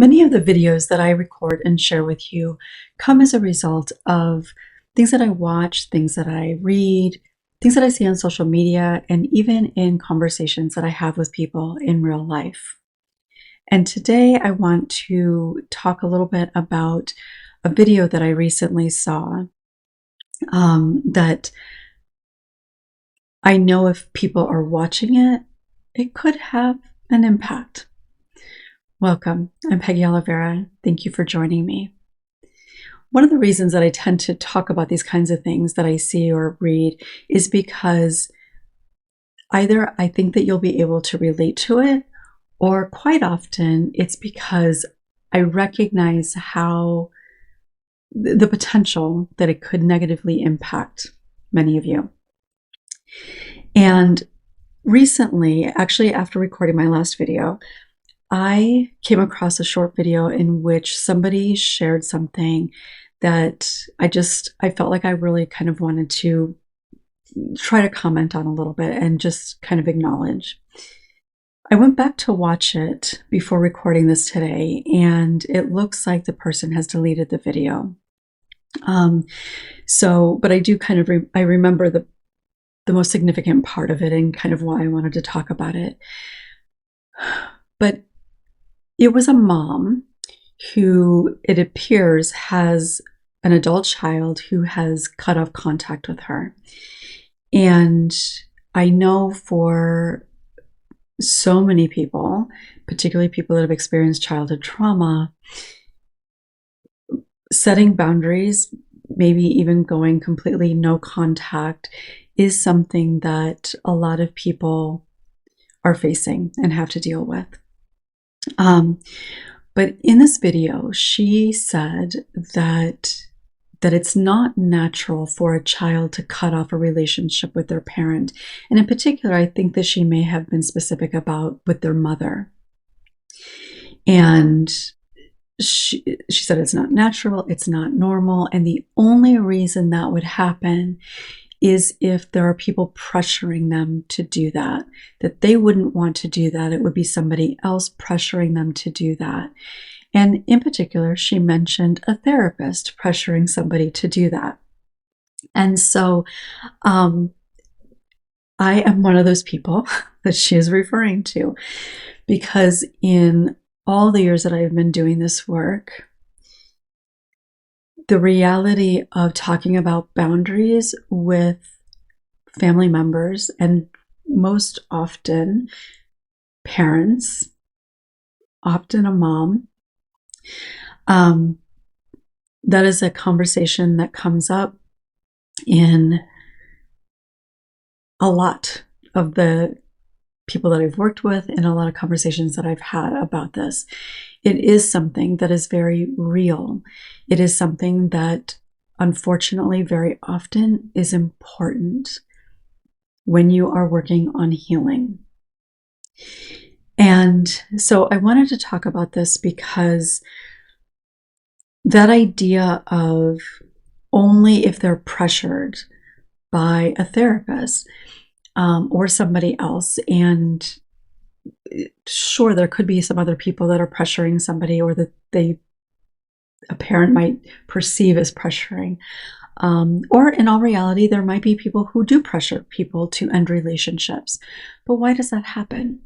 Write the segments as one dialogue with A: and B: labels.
A: Many of the videos that I record and share with you come as a result of things that I watch, things that I read, things that I see on social media, and even in conversations that I have with people in real life. And today I want to talk a little bit about a video that I recently saw that I know if people are watching it, it could have an impact. Welcome. I'm Peggy Oliveira. Thank you for joining me. One of the reasons that I tend to talk about these kinds of things that I see or read is because either I think that you'll be able to relate to it, or quite often it's because I recognize how the potential that it could negatively impact many of you. And recently, actually after recording my last video, I came across a short video in which somebody shared something that I felt like I really kind of wanted to try to comment on a little bit and just kind of acknowledge. I went back to watch it before recording this today, and it looks like the person has deleted the video. But I do kind of, I remember the most significant part of it and kind of why I wanted to talk about it. But it was a mom who, it appears, has an adult child who has cut off contact with her. And I know for so many people, particularly people that have experienced childhood trauma, setting boundaries, maybe even going completely no contact, is something that a lot of people are facing and have to deal with. But in this video, she said that it's not natural for a child to cut off a relationship with their parent. And in particular, I think that she may have been specific about with their mother. And she said it's not natural, it's not normal. And the only reason that would happen is if there are people pressuring them to do that they wouldn't want to do that. It would be somebody else pressuring them to do that. And in particular, she mentioned a therapist pressuring somebody to do that. And so I am one of those people that she is referring to, because in all the years that I've been doing this work, the reality of talking about boundaries with family members, and most often parents, often a mom, that is a conversation that comes up in a lot of the people that I've worked with and a lot of conversations that I've had about this. It is something that is very real. It is something that, unfortunately, very often is important when you are working on healing. And so I wanted to talk about this because that idea of only if they're pressured by a therapist or somebody else, and sure, there could be some other people that are pressuring somebody, or that a parent might perceive as pressuring. Or in all reality, there might be people who do pressure people to end relationships. But why does that happen?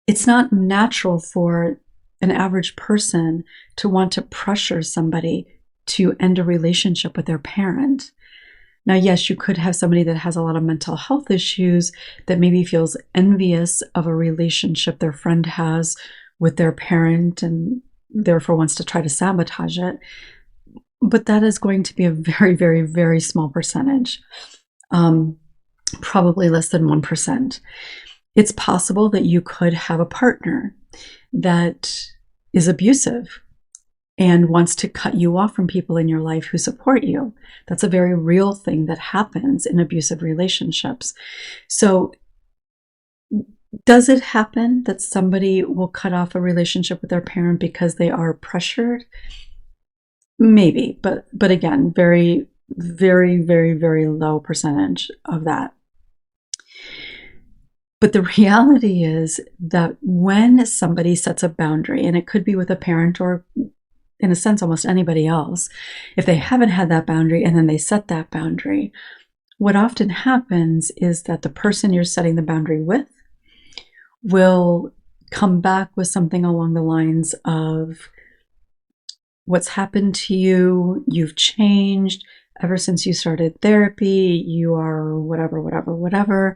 A: It's not natural for an average person to want to pressure somebody to end a relationship with their parent. Now, yes, you could have somebody that has a lot of mental health issues that maybe feels envious of a relationship their friend has with their parent and therefore wants to try to sabotage it. But that is going to be a very, very, very small percentage, probably less than 1%. It's possible that you could have a partner that is abusive and wants to cut you off from people in your life who support you. That's a very real thing that happens in abusive relationships. So does it happen that somebody will cut off a relationship with their parent because they are pressured? Maybe, but again, very, very, very, very low percentage of that. But the reality is that when somebody sets a boundary, and it could be with a parent or, in a sense, almost anybody else, if they haven't had that boundary and then they set that boundary, what often happens is that the person you're setting the boundary with will come back with something along the lines of, what's happened to you, you've changed ever since you started therapy, you are whatever, whatever, whatever.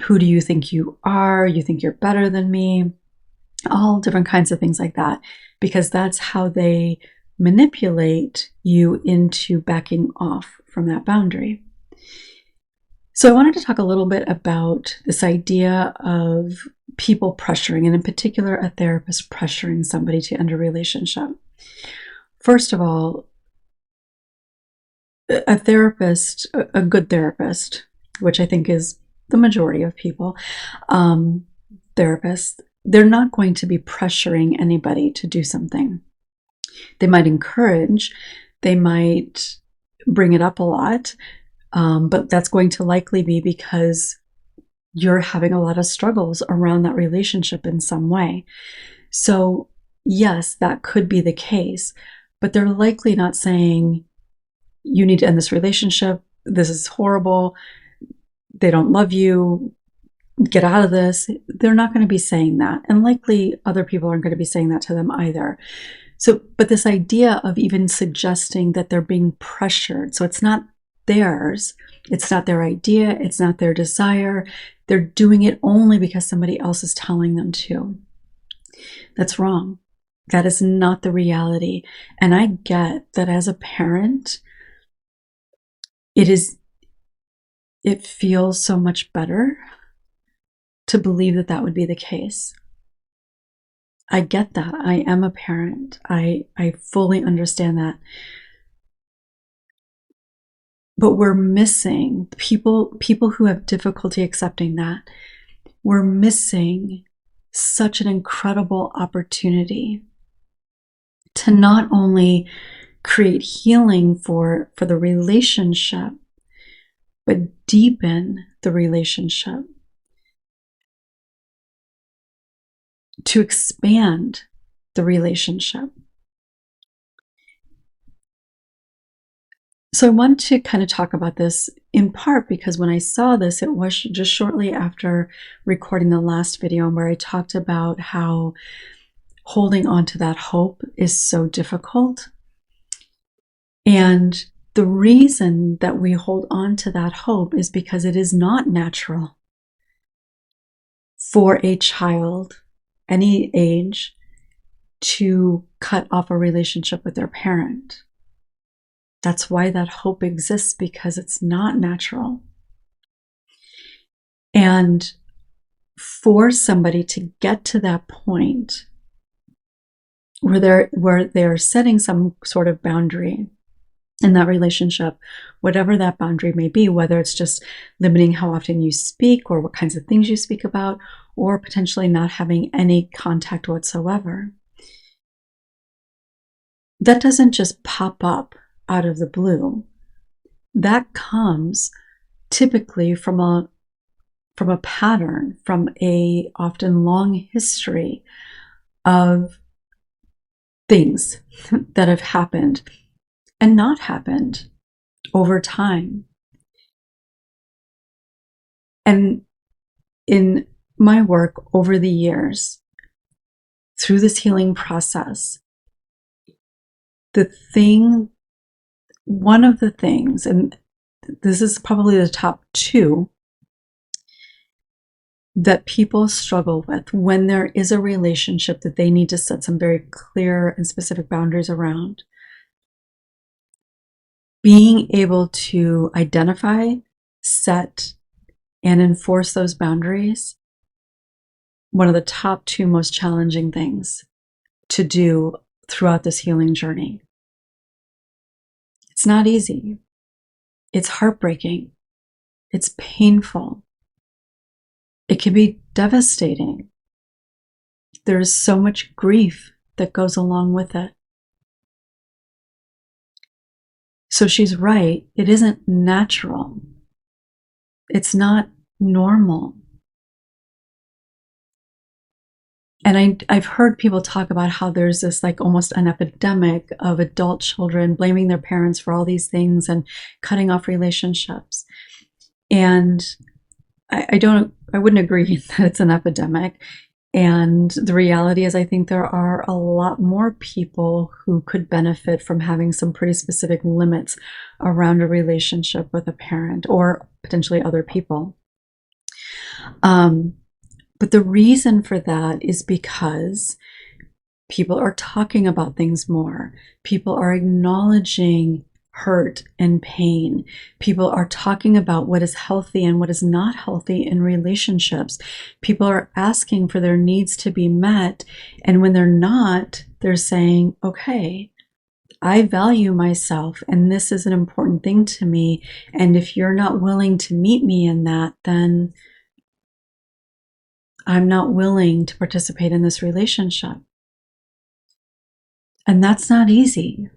A: Who do you think you are? You think you're better than me? All different kinds of things like that, because that's how they manipulate you into backing off from that boundary. So I wanted to talk a little bit about this idea of people pressuring, and in particular, a therapist pressuring somebody to end a relationship. First of all, a therapist, a good therapist, which I think is the majority of people, therapists, they're not going to be pressuring anybody to do something. They might encourage, they might bring it up a lot, but that's going to likely be because you're having a lot of struggles around that relationship in some way. So yes, that could be the case, but they're likely not saying, you need to end this relationship, this is horrible, they don't love you, get out of this. They're not going to be saying that. And likely other people aren't going to be saying that to them either. So, but this idea of even suggesting that they're being pressured, so it's not theirs, it's not their idea, it's not their desire, they're doing it only because somebody else is telling them to. That's wrong. That is not the reality. And I get that as a parent, it feels so much better to believe that that would be the case. I get that. I am a parent. I fully understand that. But we're missing people who have difficulty accepting that. We're missing such an incredible opportunity to not only create healing for the relationship, but deepen the relationship, to expand the relationship. So I want to kind of talk about this in part because when I saw this, it was just shortly after recording the last video where I talked about how holding on to that hope is so difficult. And the reason that we hold on to that hope is because it is not natural for a child, any age, to cut off a relationship with their parent. That's why that hope exists, because it's not natural. And for somebody to get to that point where they're setting some sort of boundary in that relationship, whatever that boundary may be, whether it's just limiting how often you speak or what kinds of things you speak about, or potentially not having any contact whatsoever, that doesn't just pop up out of the blue. That comes typically from a pattern, from a often long history of things that have happened and not happened over time. And in my work over the years, through this healing process, one of the things, and this is probably the top two, that people struggle with when there is a relationship that they need to set some very clear and specific boundaries around. Being able to identify, set, and enforce those boundaries, one of the top two most challenging things to do throughout this healing journey. It's not easy. It's heartbreaking. It's painful. It can be devastating. There's so much grief that goes along with it. So she's right. It isn't natural. It's not normal. And I've heard people talk about how there's this like almost an epidemic of adult children blaming their parents for all these things and cutting off relationships. And I wouldn't agree that it's an epidemic. And the reality is, I think there are a lot more people who could benefit from having some pretty specific limits around a relationship with a parent or potentially other people. But the reason for that is because people are talking about things more. People are acknowledging hurt and pain. People are talking about what is healthy and what is not healthy in relationships. People are asking for their needs to be met. And when they're not, they're saying, okay, I value myself and this is an important thing to me. And if you're not willing to meet me in that, then I'm not willing to participate in this relationship. And that's not easy.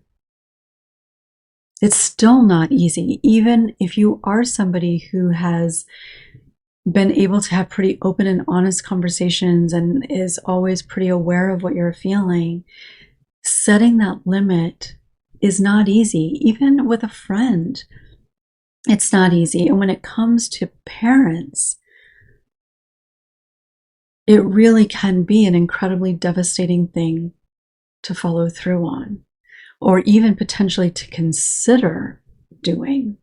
A: It's still not easy, even if you are somebody who has been able to have pretty open and honest conversations and is always pretty aware of what you're feeling. Setting that limit is not easy, even with a friend. It's not easy. And when it comes to parents, it really can be an incredibly devastating thing to follow through on, or even potentially to consider doing.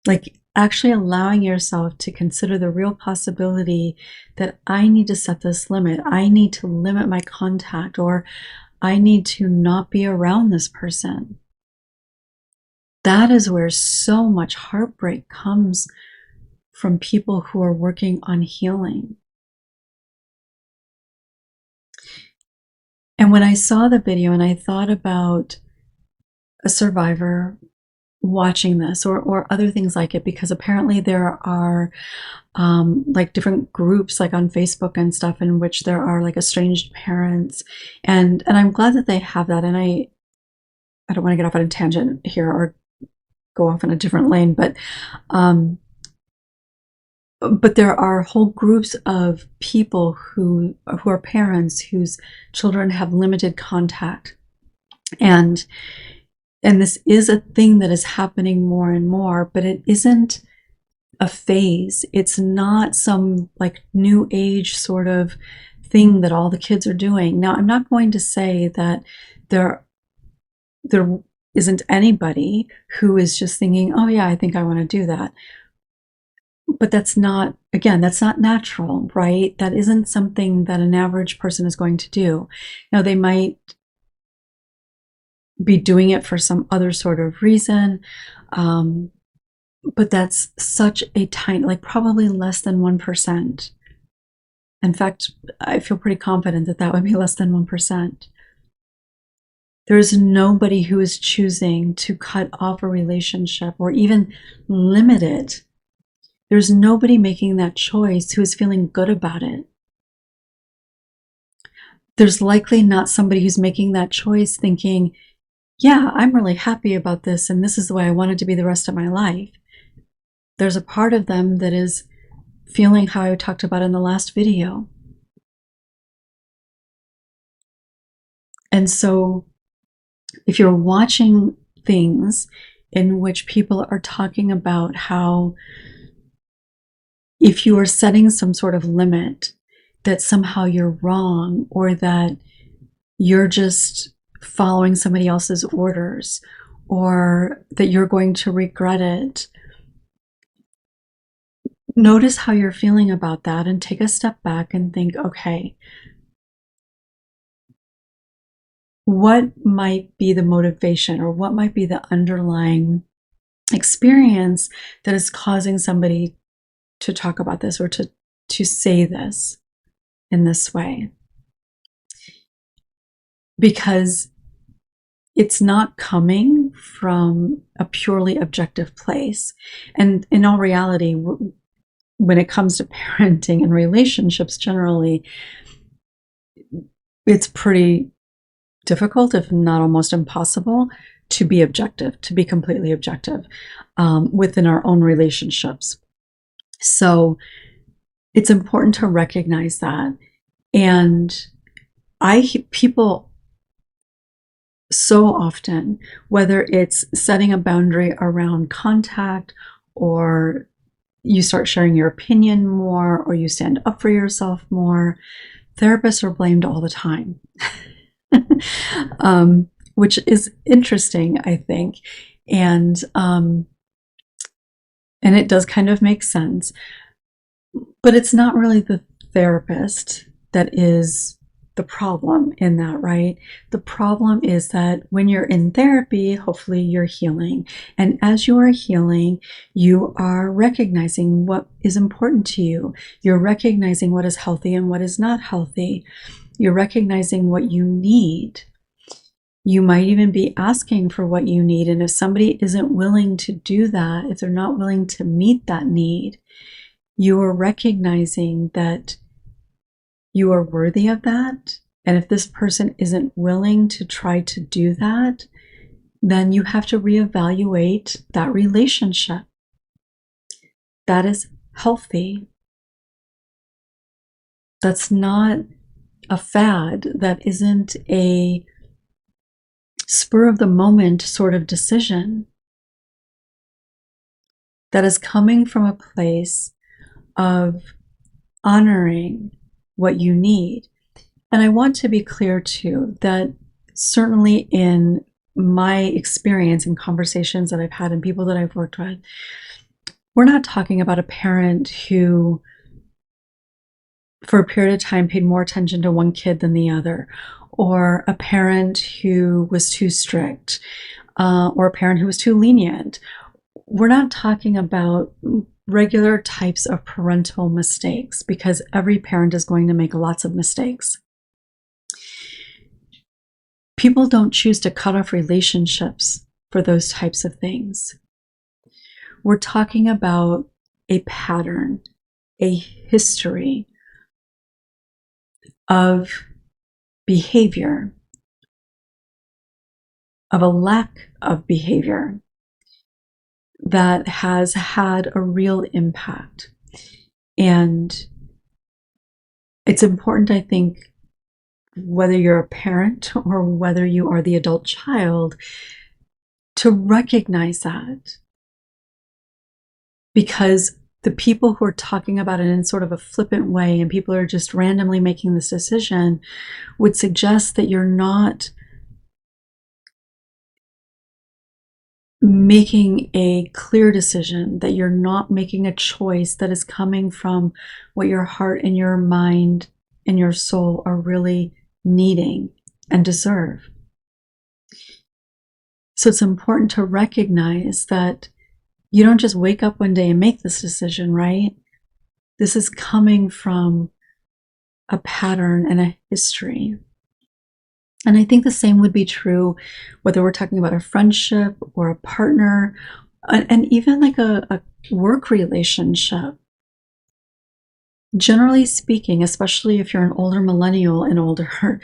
A: Like actually allowing yourself to consider the real possibility that I need to set this limit. I need to limit my contact, or I need to not be around this person. That is where so much heartbreak comes from people who are working on healing. And when I saw the video and I thought about a survivor watching this or other things like it, because apparently there are like different groups like on Facebook and stuff in which there are like estranged parents, and I'm glad that they have that. And I don't want to get off on a tangent here or go off in a different lane, but there are whole groups of people who are parents whose children have limited contact, and this is a thing that is happening more and more, but it isn't a phase. It's not some like new age sort of thing that all the kids are doing. Now, I'm not going to say that there isn't anybody who is just thinking, oh yeah, I think I want to do that. But that's not, again, that's not natural, right? That isn't something that an average person is going to do. Now, they might be doing it for some other sort of reason, but that's such a tiny, like probably less than 1%. In fact, I feel pretty confident that that would be less than 1%. There is nobody who is choosing to cut off a relationship or even limit it. There's nobody making that choice who is feeling good about it. There's likely not somebody who's making that choice thinking, yeah, I'm really happy about this and this is the way I want it to be the rest of my life. There's a part of them that is feeling how I talked about in the last video. And so if you're watching things in which people are talking about how if you are setting some sort of limit, that somehow you're wrong, or that you're just following somebody else's orders, or that you're going to regret it, notice how you're feeling about that and take a step back and think, okay, what might be the motivation or what might be the underlying experience that is causing somebody to talk about this or to say this in this way? Because it's not coming from a purely objective place. And in all reality, when it comes to parenting and relationships generally, it's pretty difficult, if not almost impossible, to be objective, to be completely objective within our own relationships. So it's important to recognize that. And people so often, whether it's setting a boundary around contact, or you start sharing your opinion more, or you stand up for yourself more, therapists are blamed all the time. Which is interesting, I think. And it does kind of make sense. But it's not really the therapist that is the problem in that, right? The problem is that when you're in therapy, hopefully you're healing. And as you are healing, you are recognizing what is important to you. You're recognizing what is healthy and what is not healthy. You're recognizing what you need. You might even be asking for what you need. And if somebody isn't willing to do that, if they're not willing to meet that need, you are recognizing that you are worthy of that. And if this person isn't willing to try to do that, then you have to reevaluate that relationship. That is healthy. That's not a fad. That isn't a spur of the moment sort of decision. That is coming from a place of honoring what you need. And I want to be clear too, that certainly in my experience and conversations that I've had and people that I've worked with, we're not talking about a parent who for a period of time paid more attention to one kid than the other, or a parent who was too strict, or a parent who was too lenient. We're not talking about regular types of parental mistakes, because every parent is going to make lots of mistakes. People don't choose to cut off relationships for those types of things. We're talking about a pattern, a history of behavior, of a lack of behavior that has had a real impact. And it's important, I think, whether you're a parent or whether you are the adult child, to recognize that. Because the people who are talking about it in sort of a flippant way, and people are just randomly making this decision, would suggest that you're not making a clear decision, that you're not making a choice that is coming from what your heart and your mind and your soul are really needing and deserve. So it's important to recognize that you don't just wake up one day and make this decision, right? This is coming from a pattern and a history. And I think the same would be true whether we're talking about a friendship or a partner, and even like a work relationship. Generally speaking, especially if you're an older millennial and older,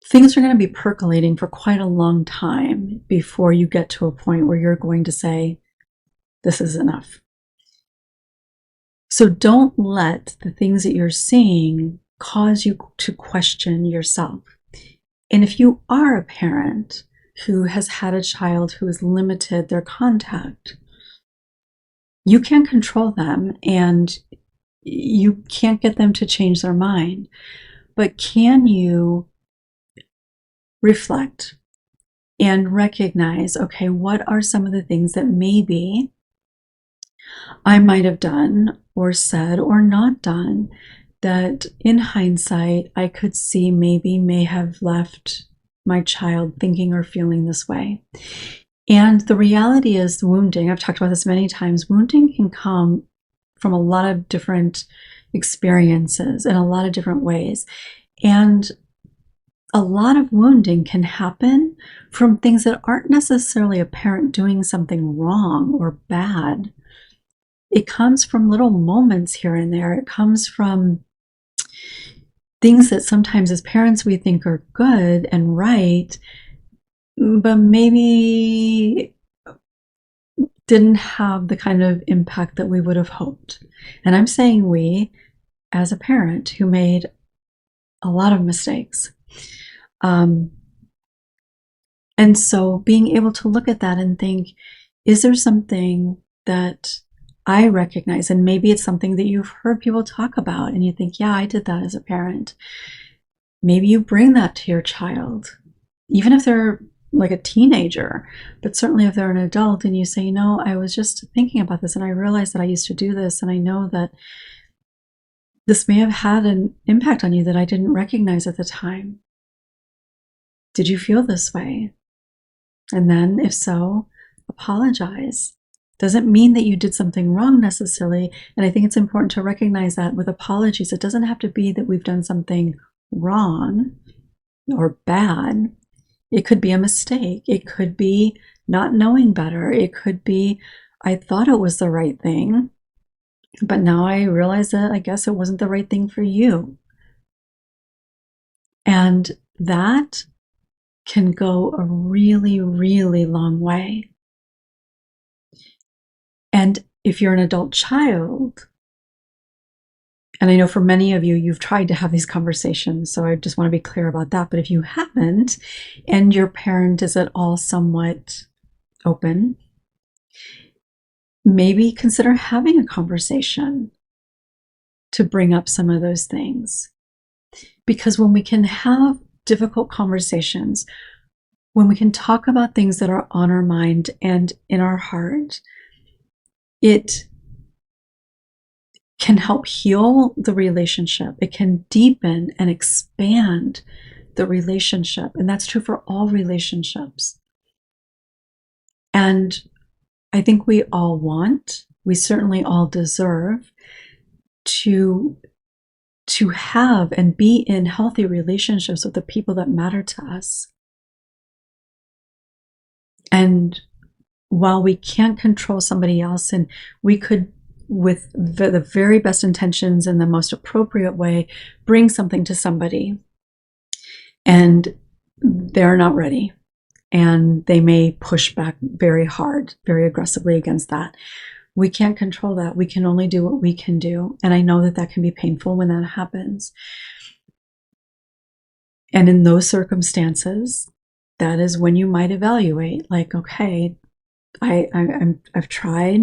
A: things are going to be percolating for quite a long time before you get to a point where you're going to say, this is enough. So don't let the things that you're seeing cause you to question yourself. And if you are a parent who has had a child who has limited their contact, you can't control them and you can't get them to change their mind. But can you reflect and recognize, okay, what are some of the things that maybe I might have done or said or not done that in hindsight I could see maybe may have left my child thinking or feeling this way. And the reality is wounding, I've talked about this many times, wounding can come from a lot of different experiences in a lot of different ways. And a lot of wounding can happen from things that aren't necessarily a parent doing something wrong or bad. It comes from little moments here and there. It comes from things that sometimes as parents we think are good and right, but maybe didn't have the kind of impact that we would have hoped. And I'm saying we, as a parent who made a lot of mistakes. And so being able to look at that and think, is there something that I recognize? And maybe it's something that you've heard people talk about and you think, yeah, I did that as a parent. Maybe you bring that to your child, even if they're like a teenager, but certainly if they're an adult and you say, you know, I was just thinking about this and I realized that I used to do this, and I know that this may have had an impact on you that I didn't recognize at the time. Did you feel this way? And then, if so, apologize. Doesn't mean that you did something wrong necessarily. And I think it's important to recognize that with apologies, it doesn't have to be that we've done something wrong or bad. It could be a mistake. It could be not knowing better. It could be, I thought it was the right thing, but now I realize that I guess it wasn't the right thing for you. And that can go a really, really long way. And if you're an adult child, and I know for many of you, you've tried to have these conversations, so I just want to be clear about that. But if you haven't, and your parent is at all somewhat open, maybe consider having a conversation to bring up some of those things. Because when we can have difficult conversations, when we can talk about things that are on our mind and in our heart, it can help heal the relationship. It can deepen and expand the relationship. And that's true for all relationships. And I think we all want, we certainly all deserve to have and be in healthy relationships with the people that matter to us. And while we can't control somebody else, and we could, with the very best intentions and the most appropriate way, bring something to somebody, and they're not ready, and they may push back very hard, very aggressively against that. We can't control that. We can only do what we can do. And I know that that can be painful when that happens. And in those circumstances, that is when you might evaluate, like, okay, I've tried.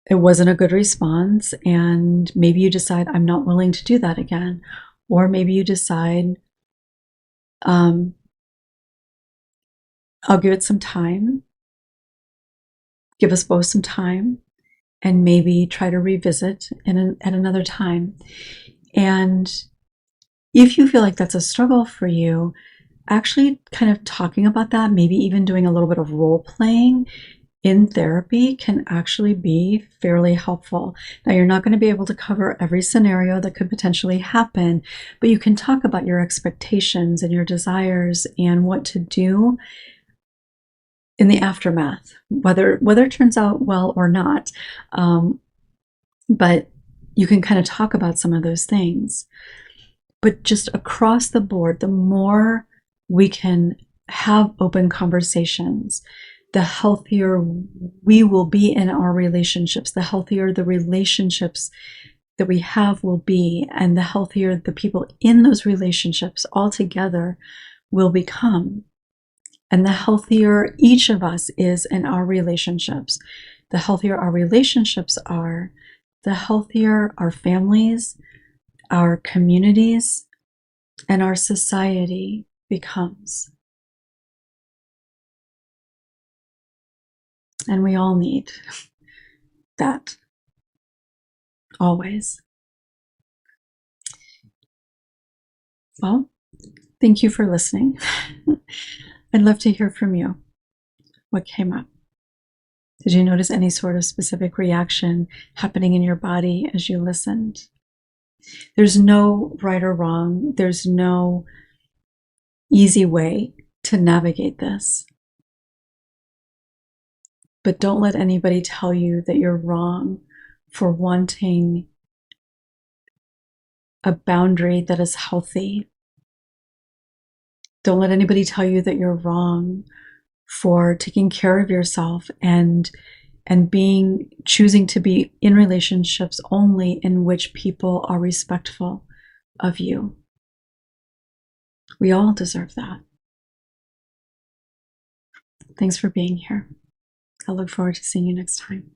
A: It wasn't a good response, and maybe you decide I'm not willing to do that again. Or maybe you decide I'll give it some time, give us both some time, and maybe try to revisit at another time. And if you feel like that's a struggle for you, actually kind of talking about that, maybe even doing a little bit of role playing in therapy, can actually be fairly helpful. Now, you're not going to be able to cover every scenario that could potentially happen, but you can talk about your expectations and your desires and what to do in the aftermath, whether it turns out well or not. But you can kind of talk about some of those things. But just across the board, the more we can have open conversations, the healthier we will be in our relationships, the healthier the relationships that we have will be, and the healthier the people in those relationships altogether will become. And the healthier each of us is in our relationships, the healthier our relationships are, the healthier our families, our communities, and our society becomes. And we all need that, always. Well, thank you for listening. I'd love to hear from you. What came up? Did you notice any sort of specific reaction happening in your body as you listened? There's no right or wrong. There's no easy way to navigate this. But don't let anybody tell you that you're wrong for wanting a boundary that is healthy. Don't let anybody tell you that you're wrong for taking care of yourself and choosing to be in relationships only in which people are respectful of you. We all deserve that. Thanks for being here. I look forward to seeing you next time.